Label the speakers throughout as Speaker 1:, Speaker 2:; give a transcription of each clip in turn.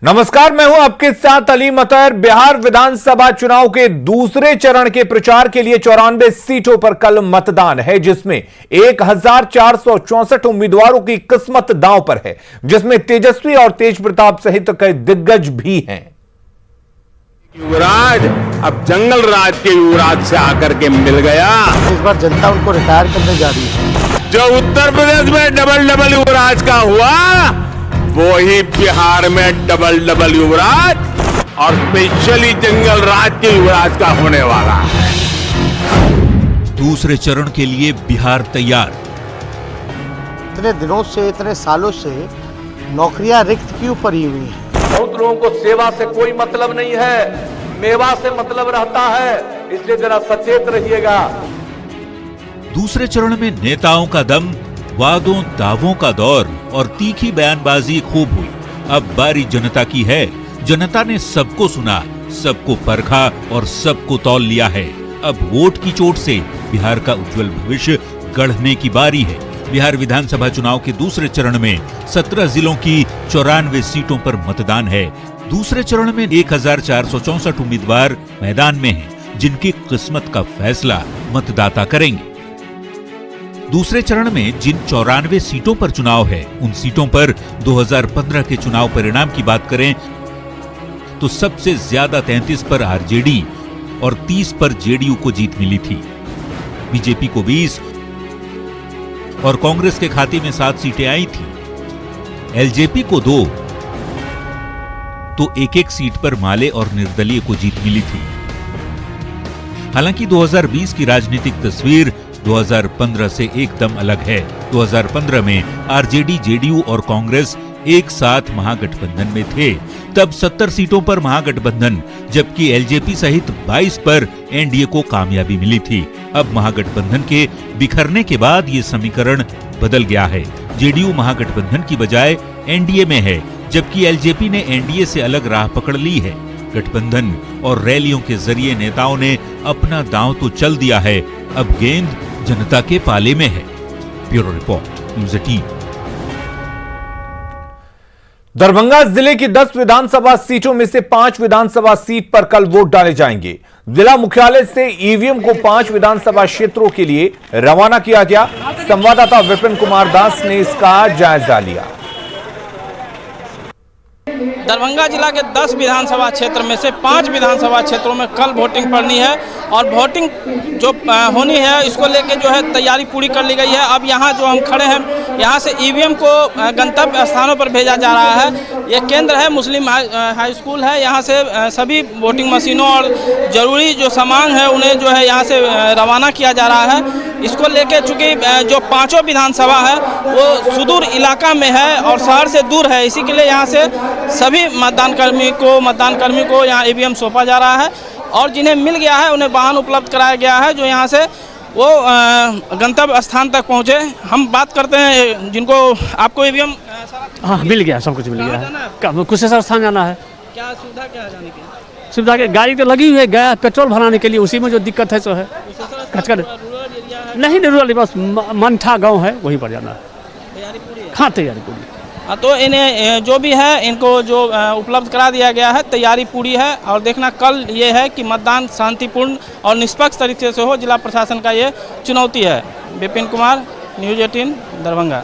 Speaker 1: नमस्कार, मैं हूं आपके साथ अली मतर। बिहार विधानसभा चुनाव के दूसरे चरण के प्रचार के लिए 94 सीटों पर कल मतदान है, जिसमें 1464 उम्मीदवारों की किस्मत दांव पर है, जिसमें तेजस्वी और तेज प्रताप सहित कई दिग्गज भी हैं।
Speaker 2: युवराज अब जंगल राज के युवराज से आकर के मिल गया।
Speaker 3: इस बार जनता उनको रिटायर करने जा रही है।
Speaker 2: जो उत्तर प्रदेश में डबल युवराज का हुआ, वही बिहार में डबल युवराज और स्पेशली जंगल राज के युवराज का होने वाला है।
Speaker 4: दूसरे चरण के लिए बिहार तैयार।
Speaker 3: इतने दिनों से, इतने सालों से नौकरियां रिक्त क्यों पड़ी हुई हैं?
Speaker 5: बहुत लोगों को सेवा से कोई मतलब नहीं है, मेवा से मतलब रहता है, इसलिए जरा सचेत रहिएगा।
Speaker 4: दूसरे चरण में नेताओं का दम, वादों दावों का दौर और तीखी बयानबाजी खूब हुई। अब बारी जनता की है। जनता ने सबको सुना, सबको परखा और सबको तौल लिया है। अब वोट की चोट से बिहार का उज्जवल भविष्य गढ़ने की बारी है। बिहार विधानसभा चुनाव के दूसरे चरण में 17 जिलों की 94 सीटों पर मतदान है। दूसरे चरण में 1464 उम्मीदवार मैदान में हैं, जिनकी किस्मत का फैसला मतदाता करेंगे। दूसरे चरण में जिन 94 सीटों पर चुनाव है, उन सीटों पर 2015 के चुनाव परिणाम की बात करें तो सबसे ज्यादा 33 पर आरजेडी और 30 पर जेडीयू को जीत मिली थी। बीजेपी को 20 और कांग्रेस के खाते में 7 सीटें आई थी। एलजेपी को 2 तो एक सीट पर माले और निर्दलीय को जीत मिली थी। हालांकि 2020 की राजनीतिक तस्वीर 2015 से एकदम अलग है। 2015 में आरजेडी, जेडीयू और कांग्रेस एक साथ महागठबंधन में थे। तब 70 सीटों पर महागठबंधन, जबकि एलजेपी सहित 22 पर एनडीए को कामयाबी मिली थी। अब महागठबंधन के बिखरने के बाद ये समीकरण बदल गया है। जेडीयू महागठबंधन की बजाय एनडीए में है, जबकि एलजेपी ने एनडीए से अलग राह पकड़ ली है। गठबंधन और रैलियों के जरिए नेताओं ने अपना दांव तो चल दिया है, अब गेंद जनता के पाले में है। Bureau report, news 18।
Speaker 1: दरभंगा जिले की 10 विधानसभा सीटों में से 5 विधानसभा सीट पर कल वोट डाले जाएंगे। जिला मुख्यालय से ईवीएम को 5 विधानसभा क्षेत्रों के लिए रवाना किया गया। संवाददाता विपिन कुमार दास ने इसका जायजा लिया।
Speaker 6: दरभंगा जिला के 10 विधानसभा क्षेत्र में से 5 विधानसभा क्षेत्रों में कल वोटिंग पड़नी है और वोटिंग जो होनी है, इसको लेके जो है तैयारी पूरी कर ली गई है। अब यहाँ जो हम खड़े हैं, यहाँ से ईवीएम को गंतव्य स्थानों पर भेजा जा रहा है। ये केंद्र है, मुस्लिम हाई स्कूल है। यहाँ से सभी वोटिंग मशीनों और ज़रूरी जो सामान है उन्हें जो है यहाँ से रवाना किया जा रहा है। इसको लेके चूँकि जो 5 विधानसभा है वो सुदूर इलाका में है और शहर से दूर है, इसी के लिए यहाँ से सभी मतदान कर्मी को यहाँ ईवीएम सौंपा जा रहा है और जिन्हें मिल गया है उन्हें वाहन उपलब्ध कराया गया है, जो यहाँ से वो गंतव्य स्थान तक पहुँचे। हम बात करते हैं जिनको आपको ईवीएम
Speaker 7: हाँ मिल गया, सब कुछ मिल गया। कुशेश्वर स्थान जाना है।
Speaker 6: क्या सुविधा क्या है जाने की?
Speaker 7: सुविधा के गाड़ी तो लगी हुई है, गया पेट्रोल भराने के लिए, उसी में जो दिक्कत है सो है। नहीं रूरल, बस मंठा गाँव है, वहीं पर जाना है। हाँ तैयारी पूरी।
Speaker 6: तो इन्हें जो भी है इनको जो उपलब्ध करा दिया गया है, तैयारी पूरी है। और देखना कल ये है कि मतदान शांतिपूर्ण और निष्पक्ष तरीके से हो। जिला प्रशासन का ये चुनौती है। विपिन कुमार, न्यूज़ 18 दरभंगा।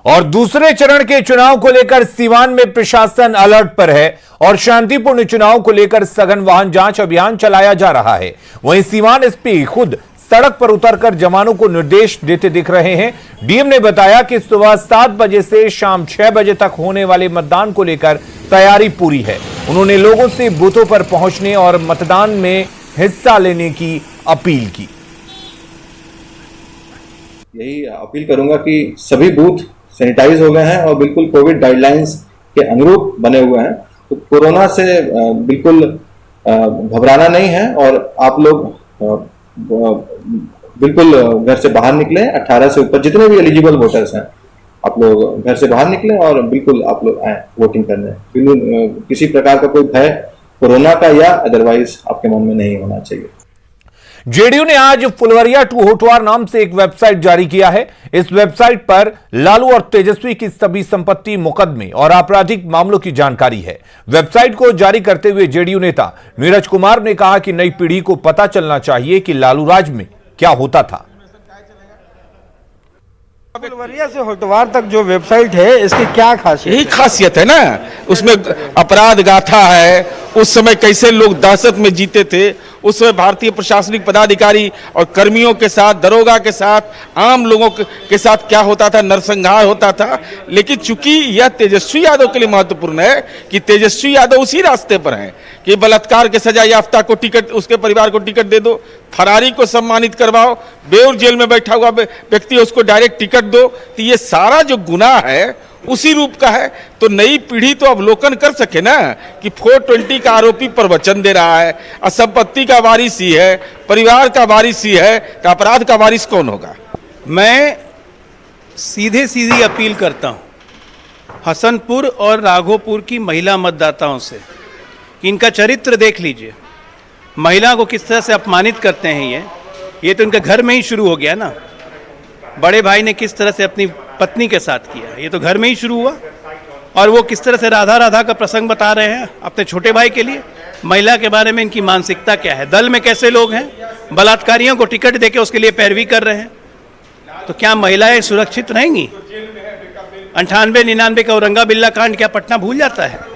Speaker 1: और दूसरे चरण के चुनाव को लेकर सीवान में प्रशासन अलर्ट पर है और शांतिपूर्ण चुनाव को लेकर सघन वाहन जांच अभियान चलाया जा रहा है। वहीं सीवान एसपी खुद सड़क पर उतरकर जवानों को निर्देश देते दिख रहे हैं। डीएम ने बताया कि सुबह 7 बजे से शाम 6 बजे तक होने वाले मतदान को लेकर तैयारी पूरी है। उन्होंने लोगों से बूथों पर पहुंचने और मतदान में हिस्सा लेने की अपील की।
Speaker 8: यही अपील करूंगा कि सभी बूथ सैनिटाइज हो गए हैं और बिल्कुल कोविड गाइडलाइंस के अनुरूप बने हुए हैं। तो कोरोना से बिल्कुल घबराना नहीं है और आप लोग बिल्कुल घर से बाहर निकले। 18 से ऊपर जितने भी एलिजिबल वोटर्स हैं, आप लोग घर से बाहर निकले और बिल्कुल आप लोग आए वोटिंग करने। किसी प्रकार का कोई भय कोरोना का या अदरवाइज आपके मन में नहीं होना चाहिए।
Speaker 1: जेडीयू ने आज फुलवरिया टू होटवार नाम से एक वेबसाइट जारी किया है। इस वेबसाइट पर लालू और तेजस्वी की सभी संपत्ति, मुकदमे और आपराधिक मामलों की जानकारी है। वेबसाइट को जारी करते हुए जेडीयू नेता नीरज कुमार ने कहा कि नई पीढ़ी को पता चलना चाहिए कि लालू राज में क्या होता था।
Speaker 9: फुलवरिया से होटवार तक जो वेबसाइट है, इसकी क्या खासियत?
Speaker 10: यही खासियत है ना, उसमें अपराध गाथा है, उस समय कैसे लोग दहशत में जीते थे, उस समय भारतीय प्रशासनिक पदाधिकारी और कर्मियों के साथ, दरोगा के साथ, आम लोगों के साथ क्या होता था, नरसंहार होता था। लेकिन चूंकि यह तेजस्वी यादव के लिए महत्वपूर्ण है कि तेजस्वी यादव उसी रास्ते पर हैं कि बलात्कार के सजा याफ्ता को टिकट, उसके परिवार को टिकट दे दो, फरारी को सम्मानित करवाओ, बेऊर जेल में बैठा हुआ व्यक्ति उसको डायरेक्ट टिकट दो। तो ये सारा जो गुनाह है उसी रूप का है। तो नई पीढ़ी तो अवलोकन कर सके ना कि 420 का आरोपी पर वचन दे रहा है, असंपत्ति का वारिस ही है, परिवार का वारिस ही है, तो अपराध का वारिस कौन होगा?
Speaker 9: मैं सीधी अपील करता हूं हसनपुर और राघोपुर की महिला मतदाताओं से, इनका चरित्र देख लीजिए। महिला को किस तरह से अपमानित करते हैं ये तो इनके घर में ही शुरू हो गया ना। बड़े भाई ने किस तरह से अपनी पत्नी के साथ किया, ये तो घर में ही शुरू हुआ। और वो किस तरह से राधा राधा का प्रसंग बता रहे हैं अपने छोटे भाई के लिए। महिला के बारे में इनकी मानसिकता क्या है? दल में कैसे लोग हैं, बलात्कारियों को टिकट देके उसके लिए पैरवी कर रहे हैं। तो क्या महिलाएं सुरक्षित रहेंगी? 98-99 का औरंगा बिल्ला कांड क्या पटना भूल जाता है?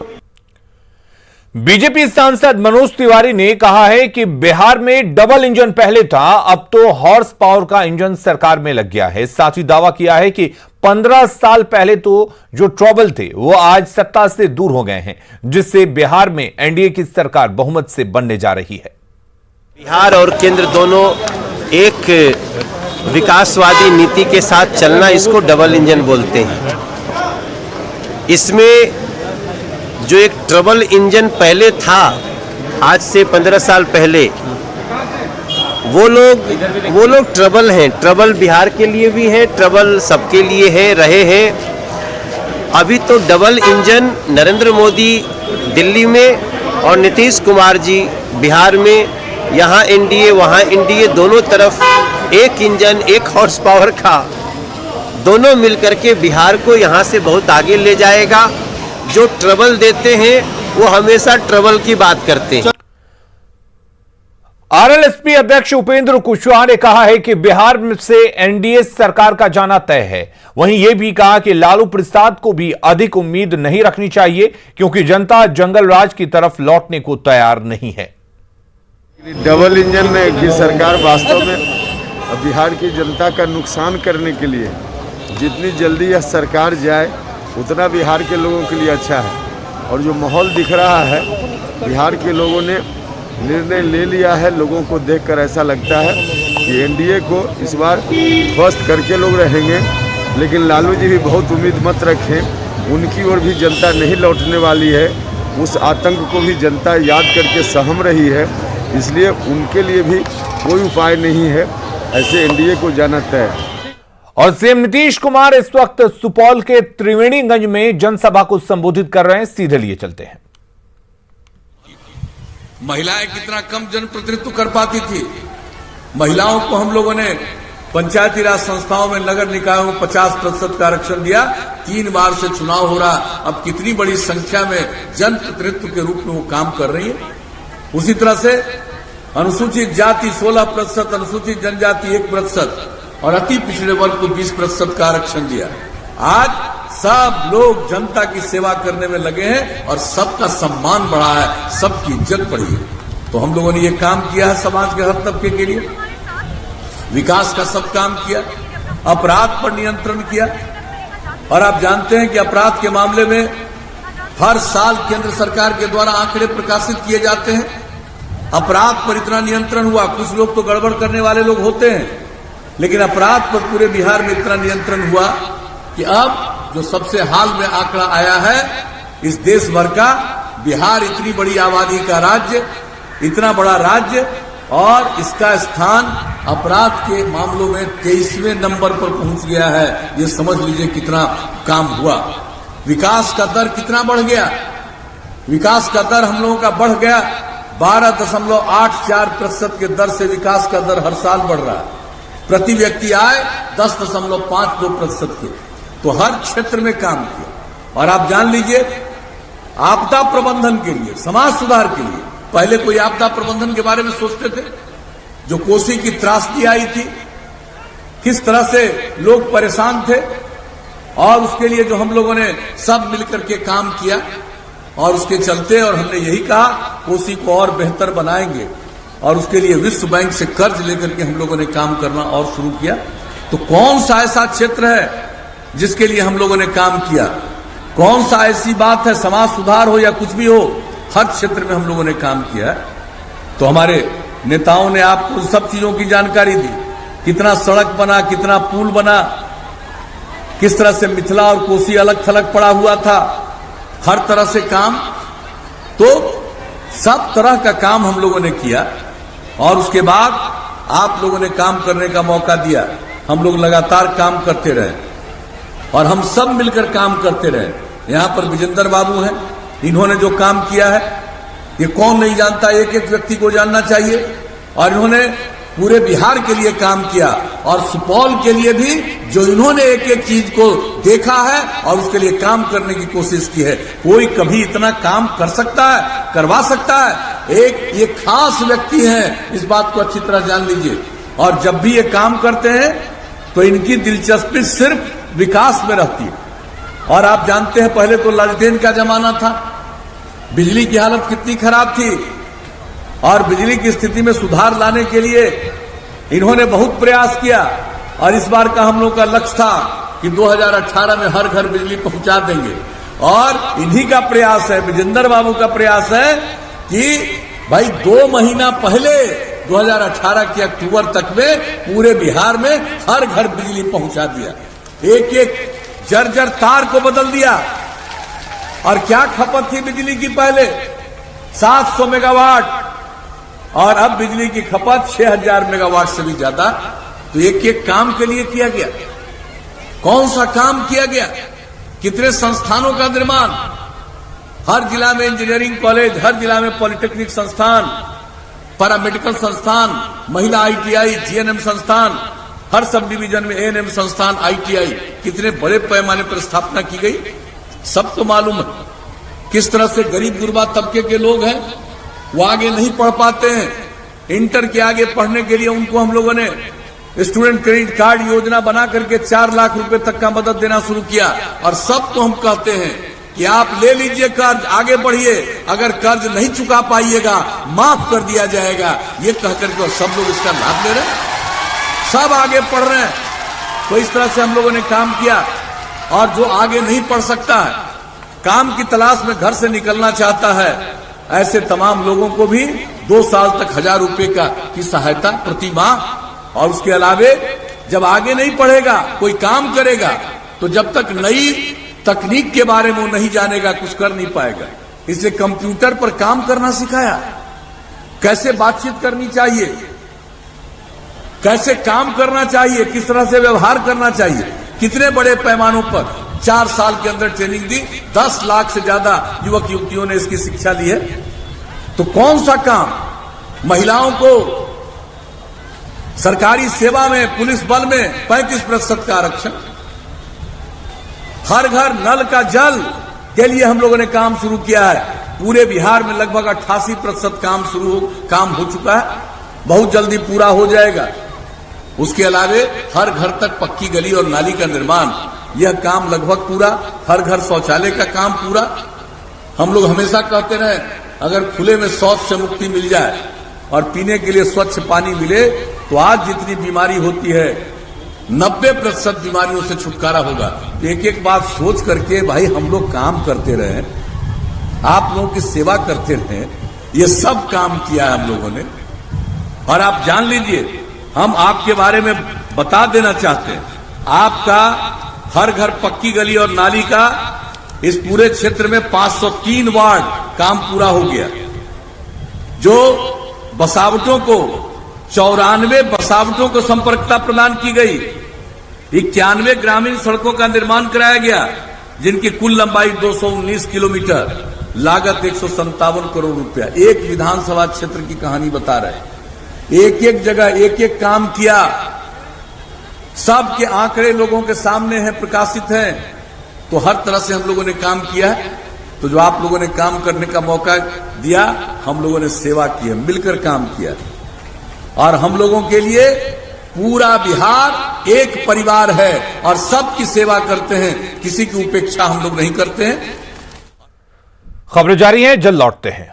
Speaker 1: बीजेपी सांसद मनोज तिवारी ने कहा है कि बिहार में डबल इंजन पहले था, अब तो हॉर्स पावर का इंजन सरकार में लग गया है। साथ ही दावा किया है कि 15 साल पहले तो जो ट्रबल थे वो आज सत्ता से दूर हो गए हैं, जिससे बिहार में एनडीए की सरकार बहुमत से बनने जा रही है।
Speaker 11: बिहार और केंद्र दोनों एक विकासवादी नीति के साथ चलना, इसको डबल इंजन बोलते हैं। इसमें जो एक ट्रबल इंजन पहले था, आज से 15 साल पहले, वो लोग ट्रबल हैं। ट्रबल बिहार के लिए भी है, ट्रबल सबके लिए है, रहे हैं। अभी तो डबल इंजन नरेंद्र मोदी दिल्ली में और नीतीश कुमार जी बिहार में, यहाँ एनडीए वहाँ एनडीए, दोनों तरफ एक इंजन, एक हॉर्स पावर का, दोनों मिलकर के बिहार को यहाँ से बहुत आगे ले जाएगा। जो ट्रबल देते हैं वो हमेशा ट्रबल की बात करते हैं।
Speaker 1: आरएलएसपी अध्यक्ष उपेंद्र कुशवाहा ने कहा है कि बिहार से एनडीए सरकार का जाना तय है। वहीं यह भी कहा कि लालू प्रसाद को भी अधिक उम्मीद नहीं रखनी चाहिए, क्योंकि जनता जंगल राज की तरफ लौटने को तैयार नहीं है।
Speaker 12: डबल इंजन की सरकार वास्तव में बिहार की जनता का नुकसान करने के लिए, जितनी जल्दी यह सरकार जाए उतना बिहार के लोगों के लिए अच्छा है। और जो माहौल दिख रहा है, बिहार के लोगों ने निर्णय ले लिया है। लोगों को देखकर ऐसा लगता है कि एनडीए को इस बार फर्स्ट करके लोग रहेंगे। लेकिन लालू जी भी बहुत उम्मीद मत रखें, उनकी ओर भी जनता नहीं लौटने वाली है। उस आतंक को भी जनता याद करके सहम रही है, इसलिए उनके लिए भी कोई उपाय नहीं है। ऐसे एनडीए को जाना तय है।
Speaker 1: और सीएम नीतीश कुमार इस वक्त सुपौल के त्रिवेणीगंज में जनसभा को संबोधित कर रहे हैं। सीधे लिए चलते हैं।
Speaker 5: महिलाएं कितना कम जनप्रतिनिधित्व कर पाती थी। महिलाओं को हम लोगों ने पंचायती राज संस्थाओं में, नगर निकायों में 50% का आरक्षण दिया। 3 बार से चुनाव हो रहा, अब कितनी बड़ी संख्या में जनप्रतिनिधित्व के रूप में वो काम कर रही है। उसी तरह से अनुसूचित जाति 16%, अनुसूचित जनजाति 1% और अति पिछड़े वर्ग को 20% का आरक्षण दिया। आज सब लोग जनता की सेवा करने में लगे हैं और सबका सम्मान बढ़ा है, सबकी इज्जत बढ़ी है। तो हम लोगों ने ये काम किया है समाज के हर तबके के लिए, विकास का सब काम किया, अपराध पर नियंत्रण किया। और आप जानते हैं कि अपराध के मामले में हर साल केंद्र सरकार के द्वारा आंकड़े प्रकाशित किए जाते हैं। अपराध पर इतना नियंत्रण हुआ, कुछ लोग तो गड़बड़ करने वाले लोग होते हैं, लेकिन अपराध पर पूरे बिहार में इतना नियंत्रण हुआ कि अब जो सबसे हाल में आंकड़ा आया है इस देश भर का, बिहार इतनी बड़ी आबादी का राज्य, इतना बड़ा राज्य, और इसका स्थान अपराध के मामलों में 23वें नंबर पर पहुंच गया है। ये समझ लीजिए कितना काम हुआ। विकास का दर कितना बढ़ गया। विकास का दर हम लोगों का बढ़ गया 12.84% के दर से विकास का दर हर साल बढ़ रहा है। प्रति व्यक्ति आय 10.52% के। तो हर क्षेत्र में काम किया। और आप जान लीजिए, आपदा प्रबंधन के लिए, समाज सुधार के लिए, पहले कोई आपदा प्रबंधन के बारे में सोचते थे? जो कोसी की त्रासदी आई थी, किस तरह से लोग परेशान थे, और उसके लिए जो हम लोगों ने सब मिलकर के काम किया, और उसके चलते, और हमने यही कहा कोसी को और बेहतर बनाएंगे, और उसके लिए विश्व बैंक से कर्ज लेकर के हम लोगों ने काम करना और शुरू किया। तो कौन सा ऐसा क्षेत्र है जिसके लिए हम लोगों ने काम किया? कौन सा ऐसी बात है, समाज सुधार हो या कुछ भी हो, हर क्षेत्र में हम लोगों ने काम किया है। तो हमारे नेताओं ने आपको सब चीजों की जानकारी दी, कितना सड़क बना, कितना पुल बना, किस तरह से मिथिला और कोसी अलग थलग पड़ा हुआ था, हर तरह से काम। तो सब तरह का काम हम लोगों ने किया, और उसके बाद आप लोगों ने काम करने का मौका दिया। हम लोग लगातार काम करते रहे, और हम सब मिलकर काम करते रहे। यहां पर विजेंद्र बाबू हैं, इन्होंने जो काम किया है ये कौन नहीं जानता, एक एक व्यक्ति को जानना चाहिए। और इन्होंने पूरे बिहार के लिए काम किया, और सुपौल के लिए भी जो इन्होंने एक एक चीज को देखा है और उसके लिए काम करने की कोशिश की है। कोई कभी इतना काम कर सकता है, करवा सकता है? एक ये खास व्यक्ति हैं, इस बात को अच्छी तरह जान लीजिए। और जब भी ये काम करते हैं तो इनकी दिलचस्पी सिर्फ विकास में रहती है। और आप जानते हैं, पहले तो लालटेन का जमाना था, बिजली की हालत कितनी खराब थी, और बिजली की स्थिति में सुधार लाने के लिए इन्होंने बहुत प्रयास किया। और इस बार का हम लोग का लक्ष्य था कि 2018 में हर घर बिजली पहुंचा देंगे, और इन्हीं का प्रयास है, विजेंद्र बाबू का प्रयास है कि भाई 2 महीना पहले 2018 के अक्टूबर तक में पूरे बिहार में हर घर बिजली पहुंचा दिया। एक एक जर्जर तार को बदल दिया। और क्या खपत थी बिजली की पहले? 700 मेगावाट, और अब बिजली की खपत 6000 मेगावाट से भी ज्यादा। तो एक एक काम के लिए किया गया। कौन सा काम किया गया? कितने संस्थानों का निर्माण, हर जिला में इंजीनियरिंग कॉलेज, हर जिला में पॉलिटेक्निक संस्थान, पैरामेडिकल संस्थान, महिला आईटीआई, जीएनएम संस्थान, हर सब डिवीजन में एएनएम संस्थान, आईटीआई, कितने बड़े पैमाने पर स्थापना की गई, सब तो मालूम है। किस तरह से गरीब गुरबा तबके के लोग हैं, वो आगे नहीं पढ़ पाते हैं। इंटर के आगे पढ़ने के लिए उनको हम लोगों ने स्टूडेंट क्रेडिट कार्ड योजना बना करके 4 लाख रुपए तक का मदद देना शुरू किया। और सबको हम कहते हैं कि आप ले लीजिए कर्ज, आगे बढ़िए, अगर कर्ज नहीं चुका पाइएगा माफ कर दिया जाएगा। ये कहकर के सब लोग इसका लाभ ले रहे हैं, सब आगे पढ़ रहे हैं। तो इस तरह से हम लोगों ने काम किया। और जो आगे नहीं पढ़ सकता है, काम की तलाश में घर से निकलना चाहता है, ऐसे तमाम लोगों को भी 2 साल तक 1000 रुपए की सहायता प्रति माह। और उसके अलावे जब आगे नहीं पढ़ेगा, कोई काम करेगा, तो जब तक नई तकनीक के बारे में वो नहीं जानेगा, कुछ कर नहीं पाएगा। इसलिए कंप्यूटर पर काम करना सिखाया, कैसे बातचीत करनी चाहिए, कैसे काम करना चाहिए, किस तरह से व्यवहार करना चाहिए, कितने बड़े पैमानों पर 4 साल के अंदर ट्रेनिंग दी। 10 लाख से ज्यादा युवक युवतियों ने इसकी शिक्षा ली है। तो कौन सा काम? महिलाओं को सरकारी सेवा में, पुलिस बल में 35% का आरक्षण, हर घर नल का जल के लिए हम लोगों ने काम शुरू किया है। पूरे बिहार में लगभग 88% काम हो चुका है, बहुत जल्दी पूरा हो जाएगा। उसके अलावे हर घर तक पक्की गली और नाली का निर्माण, यह काम लगभग पूरा। हर घर शौचालय का काम पूरा। हम लोग हमेशा कहते रहे, अगर खुले में शौच से मुक्ति मिल जाए और पीने के लिए स्वच्छ पानी मिले, तो आज जितनी बीमारी होती है 90% बीमारियों से छुटकारा होगा। तो एक एक बात सोच करके भाई हम लोग काम करते रहे, आप लोगों की सेवा करते रहे, ये सब काम किया है हम लोगों ने। और आप जान लीजिए, हम आपके बारे में बता देना चाहते हैं, आपका हर घर पक्की गली और नाली का इस पूरे क्षेत्र में 503 वार्ड काम पूरा हो गया। जो बसावटों को 94 बसावटों को संपर्कता प्रदान की गई। 91 ग्रामीण सड़कों का निर्माण कराया गया, जिनकी कुल लंबाई 219 किलोमीटर। लागत 157 करोड़ रुपया। एक विधानसभा क्षेत्र की कहानी बता रहे, एक एक जगह एक एक काम किया, सबके आंकड़े लोगों के सामने हैं, प्रकाशित हैं। तो हर तरह से हम लोगों ने काम किया है। तो जो आप लोगों ने काम करने का मौका दिया, हम लोगों ने सेवा की है, मिलकर काम किया। और हम लोगों के लिए पूरा बिहार एक परिवार है और सबकी सेवा करते हैं, किसी की उपेक्षा हम लोग नहीं करते हैं।
Speaker 1: खबरें जारी हैं, जल्द लौटते हैं।